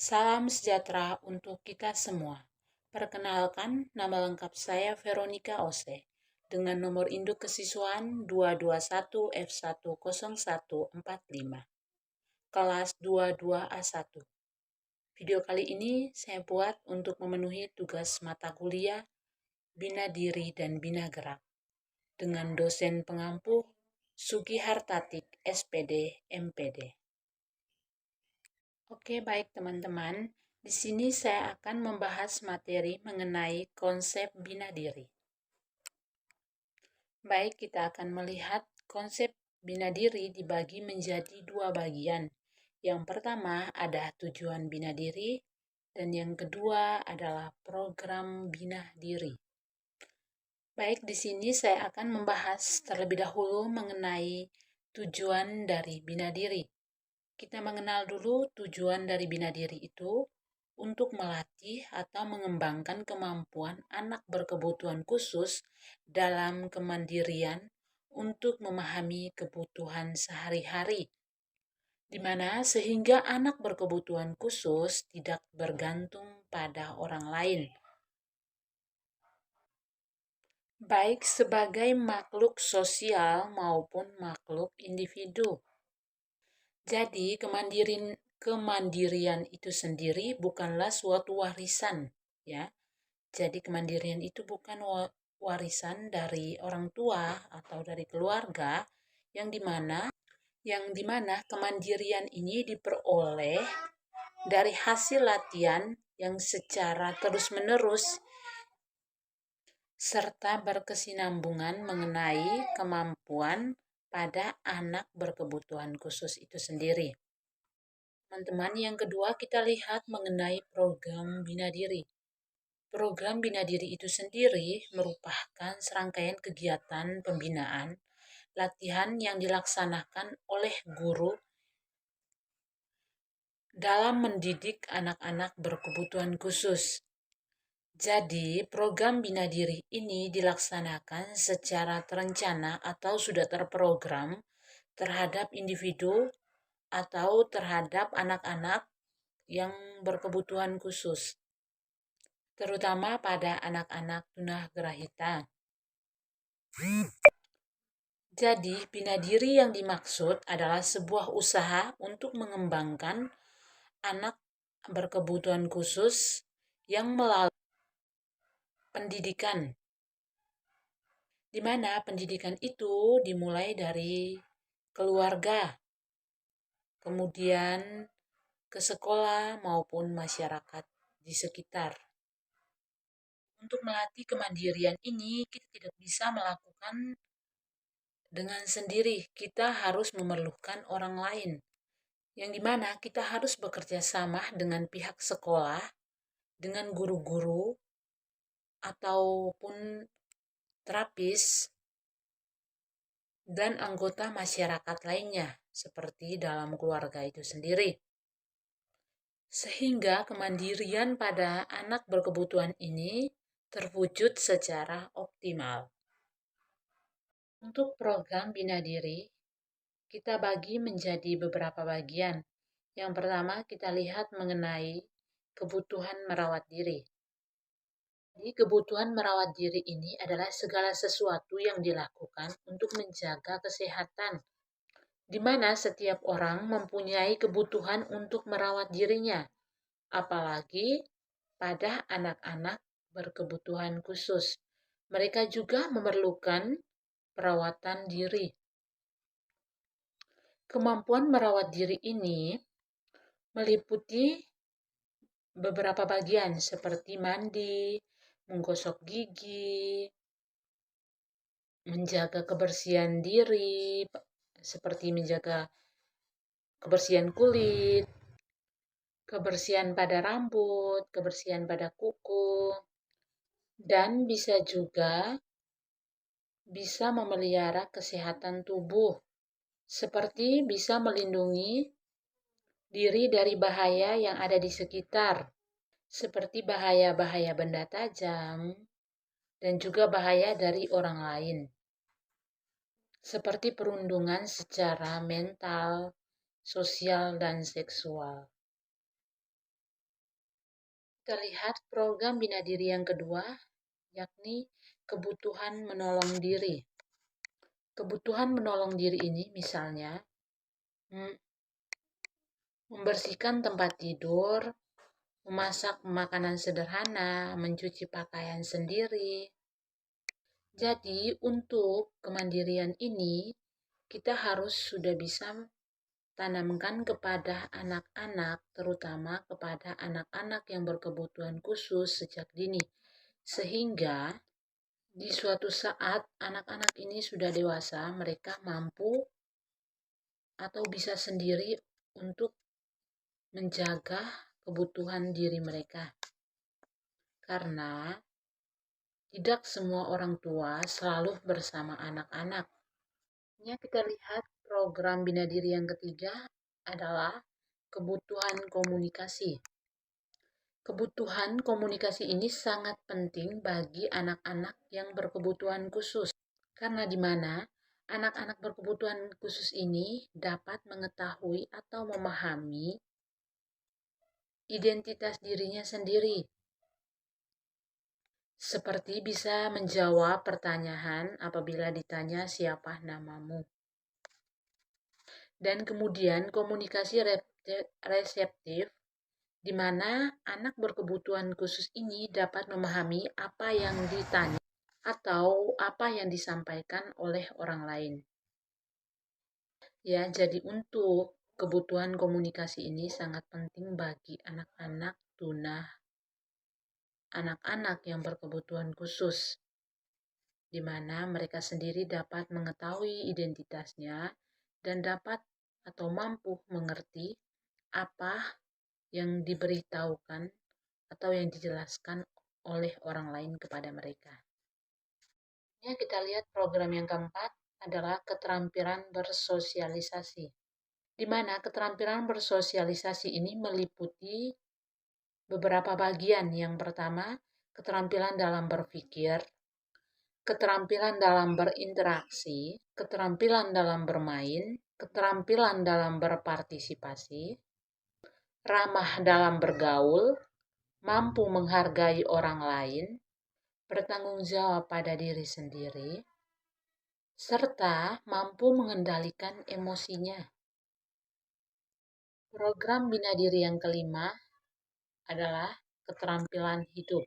Salam sejahtera untuk kita semua. Perkenalkan, nama lengkap saya Veronica Ose dengan nomor induk kesiswaan 221F10145, kelas 22A1. Video kali ini saya buat untuk memenuhi tugas mata kuliah Bina Diri dan Bina Gerak dengan dosen pengampu Sugi Hartatik, SPD, MPD. Oke, baik teman-teman. Di sini saya akan membahas materi mengenai konsep bina diri. Baik, kita akan melihat konsep bina diri dibagi menjadi dua bagian. Yang pertama ada tujuan bina diri, dan yang kedua adalah program bina diri. Baik, di sini saya akan membahas terlebih dahulu mengenai tujuan dari bina diri. Kita mengenal dulu tujuan dari bina diri itu untuk melatih atau mengembangkan kemampuan anak berkebutuhan khusus dalam kemandirian untuk memahami kebutuhan sehari-hari, di mana sehingga anak berkebutuhan khusus tidak bergantung pada orang lain, baik sebagai makhluk sosial maupun makhluk individu. Jadi, kemandirian itu sendiri bukanlah suatu warisan, ya. Jadi, kemandirian itu bukan warisan dari orang tua atau dari keluarga yang dimana kemandirian ini diperoleh dari hasil latihan yang secara terus-menerus serta berkesinambungan mengenai kemampuan pada anak berkebutuhan khusus itu sendiri. Teman-teman, yang kedua kita lihat mengenai program bina diri. Program bina diri itu sendiri merupakan serangkaian kegiatan pembinaan, latihan yang dilaksanakan oleh guru dalam mendidik anak-anak berkebutuhan khusus. Jadi, program bina diri ini dilaksanakan secara terencana atau sudah terprogram terhadap individu atau terhadap anak-anak yang berkebutuhan khusus, terutama pada anak-anak tunagrahita. Jadi, bina diri yang dimaksud adalah sebuah usaha untuk mengembangkan anak berkebutuhan khusus yang melalui pendidikan, di mana pendidikan itu dimulai dari keluarga, kemudian ke sekolah maupun masyarakat di sekitar. Untuk melatih kemandirian ini, kita tidak bisa melakukan dengan sendiri. Kita harus memerlukan orang lain, yang dimana kita harus bekerja sama dengan pihak sekolah, dengan guru-guru, ataupun terapis, dan anggota masyarakat lainnya, seperti dalam keluarga itu sendiri. Sehingga kemandirian pada anak berkebutuhan ini terwujud secara optimal. Untuk program bina diri, kita bagi menjadi beberapa bagian. Yang pertama, kita lihat mengenai kebutuhan merawat diri. Jadi, kebutuhan merawat diri ini adalah segala sesuatu yang dilakukan untuk menjaga kesehatan, di mana setiap orang mempunyai kebutuhan untuk merawat dirinya, apalagi pada anak-anak berkebutuhan khusus. Mereka juga memerlukan perawatan diri. Kemampuan merawat diri ini meliputi beberapa bagian seperti mandi, menggosok gigi, menjaga kebersihan diri, seperti menjaga kebersihan kulit, kebersihan pada rambut, kebersihan pada kuku, dan bisa memelihara kesehatan tubuh, seperti bisa melindungi diri dari bahaya yang ada di sekitar, seperti bahaya-bahaya benda tajam, dan juga bahaya dari orang lain, seperti perundungan secara mental, sosial, dan seksual. Kita lihat program bina diri yang kedua, yakni kebutuhan menolong diri. Kebutuhan menolong diri ini misalnya membersihkan tempat tidur, memasak makanan sederhana, mencuci pakaian sendiri. Jadi, untuk kemandirian ini, kita harus sudah bisa tanamkan kepada anak-anak, terutama kepada anak-anak yang berkebutuhan khusus sejak dini. Sehingga di suatu saat anak-anak ini sudah dewasa, mereka mampu atau bisa sendiri untuk menjaga kebutuhan diri mereka. Karena tidak semua orang tua selalu bersama anak-anak. Kita lihat program bina diri yang ketiga adalah kebutuhan komunikasi. Kebutuhan komunikasi ini sangat penting bagi anak-anak yang berkebutuhan khusus. Karena di mana anak-anak berkebutuhan khusus ini dapat mengetahui atau memahami identitas dirinya sendiri. Seperti bisa menjawab pertanyaan apabila ditanya siapa namamu. Dan kemudian komunikasi reseptif, di mana anak berkebutuhan khusus ini dapat memahami apa yang ditanya atau apa yang disampaikan oleh orang lain. Ya, jadi untuk kebutuhan komunikasi ini sangat penting bagi anak-anak tunah, anak-anak yang berkebutuhan khusus, di mana mereka sendiri dapat mengetahui identitasnya dan dapat atau mampu mengerti apa yang diberitahukan atau yang dijelaskan oleh orang lain kepada mereka. Kita lihat program yang keempat adalah keterampilan bersosialisasi, di mana keterampilan bersosialisasi ini meliputi beberapa bagian. Yang pertama, keterampilan dalam berpikir, keterampilan dalam berinteraksi, keterampilan dalam bermain, keterampilan dalam berpartisipasi, ramah dalam bergaul, mampu menghargai orang lain, bertanggung jawab pada diri sendiri, serta mampu mengendalikan emosinya. Program bina diri yang kelima adalah keterampilan hidup.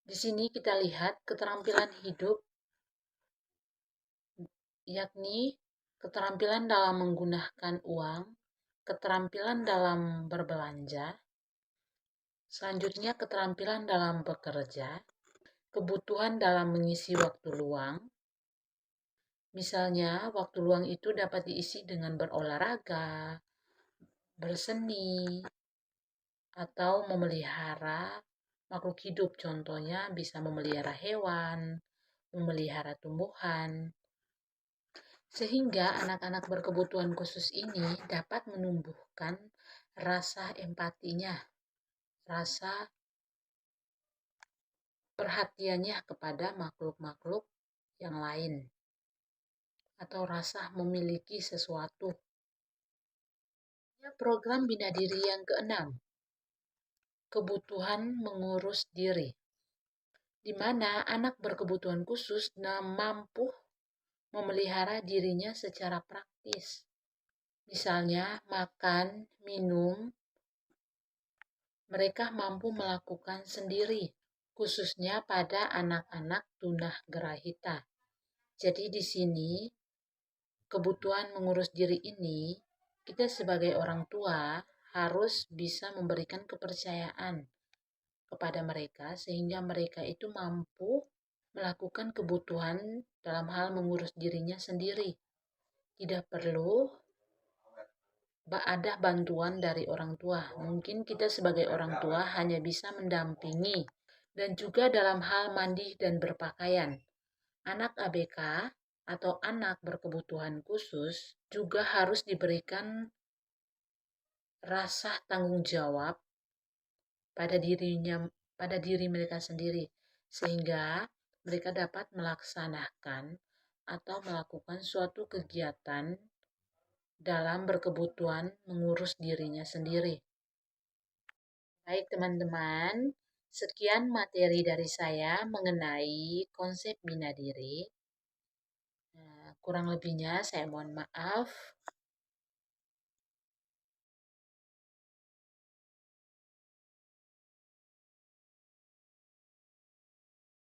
Di sini kita lihat keterampilan hidup, yakni keterampilan dalam menggunakan uang, keterampilan dalam berbelanja, selanjutnya keterampilan dalam bekerja, kebutuhan dalam mengisi waktu luang. Misalnya, waktu luang itu dapat diisi dengan berolahraga, berseni, atau memelihara makhluk hidup. Contohnya bisa memelihara hewan, memelihara tumbuhan. Sehingga anak-anak berkebutuhan khusus ini dapat menumbuhkan rasa empatinya, rasa perhatiannya kepada makhluk-makhluk yang lain, atau rasa memiliki sesuatu. Program bina diri yang keenam, kebutuhan mengurus diri, di mana anak berkebutuhan khusus mampu memelihara dirinya secara praktis. Misalnya makan, minum, mereka mampu melakukan sendiri, khususnya pada anak-anak tunah grahita. Jadi di sini kebutuhan mengurus diri ini, kita sebagai orang tua harus bisa memberikan kepercayaan kepada mereka sehingga mereka itu mampu melakukan kebutuhan dalam hal mengurus dirinya sendiri. Tidak perlu ada bantuan dari orang tua. Mungkin kita sebagai orang tua hanya bisa mendampingi dan juga dalam hal mandi dan berpakaian. Anak ABK atau anak berkebutuhan khusus juga harus diberikan rasa tanggung jawab pada diri mereka sendiri, sehingga mereka dapat melaksanakan atau melakukan suatu kegiatan dalam berkebutuhan mengurus dirinya sendiri. Baik teman-teman, sekian materi dari saya mengenai konsep bina diri. Kurang lebihnya saya mohon maaf.